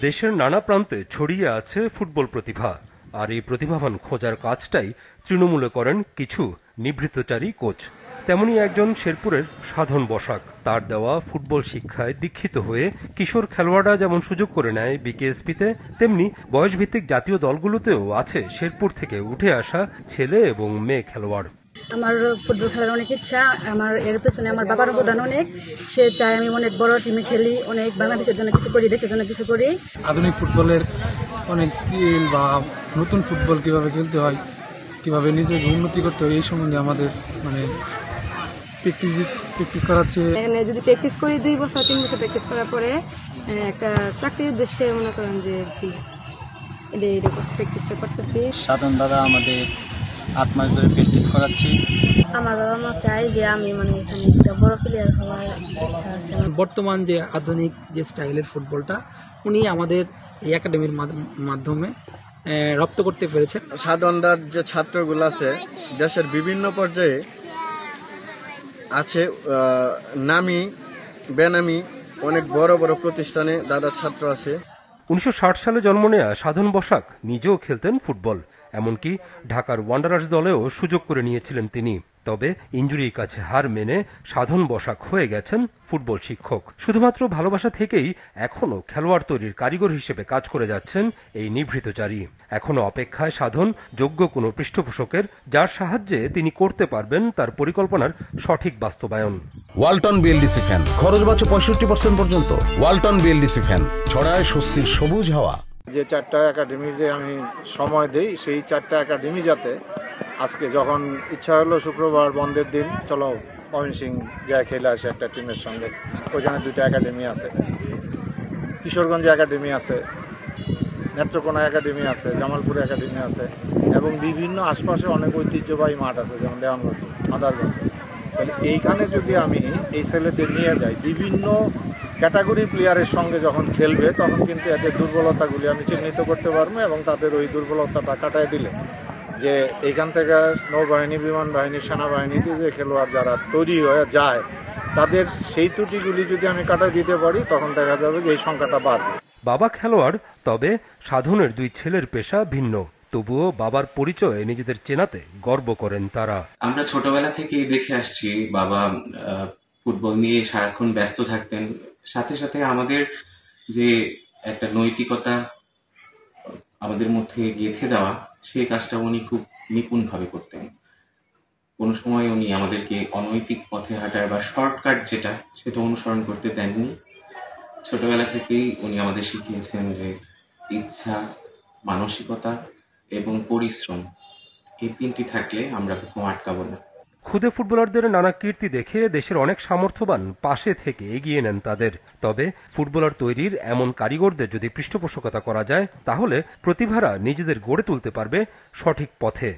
দেশের নানা প্রান্তে ছড়িয়ে আছে ফুটবল প্রতিভা, আর এই প্রতিভাবান খোঁজার কাজটাই তৃণমূলে করেন কিছু নিভৃতচারী কোচ। তেমনি একজন শেরপুরের সাধন বসাক। তার দেওয়া ফুটবল শিক্ষায় দীক্ষিত হয়ে কিশোর খেলোয়াড়রা যেমন সুযোগ করে নেয় বিকেএসপিতে, তেমনি বয়সভিত্তিক জাতীয় দলগুলোতেও আছে শেরপুর থেকে উঠে আসা ছেলে এবং মেয়ে খেলোয়াড়। আমার ফুটবল খেলার অনেক ইচ্ছা, আমার এর পেছনে আমার বাবার অবদান অনেক। সে চায় আমি অনেক বড় টিমে খেলি, অনেক বাংলাদেশের জন্য কিছু করি, দেশের জন্য কিছু করি। আধুনিক ফুটবলের অনেক স্কিল বা নতুন ফুটবল কিভাবে খেলতে হয়, কিভাবে নিজেকে উন্নতি করতে হয়, এই সম্বন্ধে আমাদের প্র্যাকটিস করাচ্ছে। এখানে যদি প্র্যাকটিস করি 2 বছর 3 বছর প্র্যাকটিস করার পরে একটা চাকরির উদ্দেশ্যে মনে করেন যে কি এরকম প্র্যাকটিস করতেছি। সাধন দাদা আমাদের 8 মাস ধরে প্র্যাকটিস করাচ্ছি। আমার বাবা মা চায় যে আমি এখানে একটা বড় প্লেয়ার হওয়ার ইচ্ছা আছে। বর্তমান যে আধুনিক যে স্টাইলের ফুটবলটা উনি আমাদের এই একাডেমির মাধ্যমে রপ্ত করতে পেরেছেন। সাধনদার যে ছাত্রগুলো আছে দেশের বিভিন্ন পর্যায়ে আছে, নামি বেনামি অনেক বড় বড় প্রতিষ্ঠানে দাদার ছাত্র আছে। 1960 সালে জন্ম নেয়া সাধন বসাক নিজেও খেলতেন ফুটবল, এমনকি ঢাকার ওয়ান্ডারার্স দলেও সুযোগ করে নিয়েছিলেন তিনি। তবে ইনজুরির কাছে হার মেনে সাধন বসাক হয়ে গেছেন ফুটবল শিক্ষক। শুধুমাত্র ভালোবাসা থেকেই এখনও খেলোয়াড় তৈরির কারিগর হিসেবে কাজ করে যাচ্ছেন এই নিভৃতচারী। এখনও অপেক্ষায় সাধন যোগ্য কোনো পৃষ্ঠপোষকের, যার সাহায্যে তিনি করতে পারবেন তার পরিকল্পনার সঠিক বাস্তবায়ন। ওয়ালটন বিএলডিসি ফ্যান, খরচ বাঁচে 65% পর্যন্ত। ওয়ালটন বিএলডিসি ফ্যান ছড়ায় স্বস্তির সবুজ হাওয়া। যে 4টা একাডেমিতে আমি সময় দেই, সেই 4টা একাডেমি যাতে আজকে যখন ইচ্ছা হলো শুক্রবার বন্ধের দিন চলো ময়মনসিং যায় খেলে আসে একটা টিমের সঙ্গে। ওইখানে 2টা একাডেমি আছে, কিশোরগঞ্জ একাডেমি আছে, নেত্রকোনা একাডেমি আছে, জামালপুর একাডেমি আছে এবং বিভিন্ন আশপাশে অনেক ঐতিহ্যবাহী মাঠ আছে, যেমন দেওয়ানগঞ্জ, মাদারগঞ্জ। তাহলে এইখানে যদি আমি এই ছেলেদের নিয়ে যাই, বিভিন্ন ক্যাটাগরি প্লেয়ারের সঙ্গে যখন খেলবে তখন কিন্তু এদের দুর্বলতাগুলি আমি চিহ্নিত করতে পারবো এবং তাদের ওই দুর্বলতাটা কাটায় দিলে যে এইখান থেকে নৌবাহিনী, বিমান বাহিনী, সেনাবাহিনীতে যে খেলোয়াড় যারা তৈরি হয়ে যায় তাদের সেই ত্রুটিগুলি যদি আমি কাটায় দিতে পারি তখন দেখা যাবে যে এই সংখ্যাটা বাড়বে। বাবা খেলোয়াড়, তবে সাধনের 2 ছেলের পেশা ভিন্ন। তবুও বাবার পরিচয়ে নিজেদের চেনাতে গর্ব করেন তারা। আমরা ছোটবেলা থেকেই দেখে আসছি বাবা ফুটবল নিয়ে সারাক্ষণ ব্যস্ত থাকতেন। সাথে সাথে আমাদের যে একটা নৈতিকতা আমাদের মধ্যে গেঁথে দেওয়া, সেই কাজটা উনি খুব নিপুণভাবে করতেন। কোনো সময় উনি আমাদেরকে অনৈতিক পথে হাঁটার বা শর্টকাট সেটা অনুসরণ করতে দেননি। ছোটবেলা থেকেই উনি আমাদের শিখিয়েছেন যে ইচ্ছা, মানসিকতা এবং পরিশ্রম, এই 3টি থাকলে আমরা কোথাও আটকাবো না। খুদে ফুটবলারদের নানা কীর্তি দেখে দেশের অনেক সামর্থ্যবান পাশে থেকে এগিয়ে নেন তাদের। তবে ফুটবলার তৈরির এমন কারিগরদের যদি পৃষ্ঠপোষকতা করা যায়, তাহলে প্রতিভারা নিজেদের গড়ে তুলতে পারবে সঠিক পথে।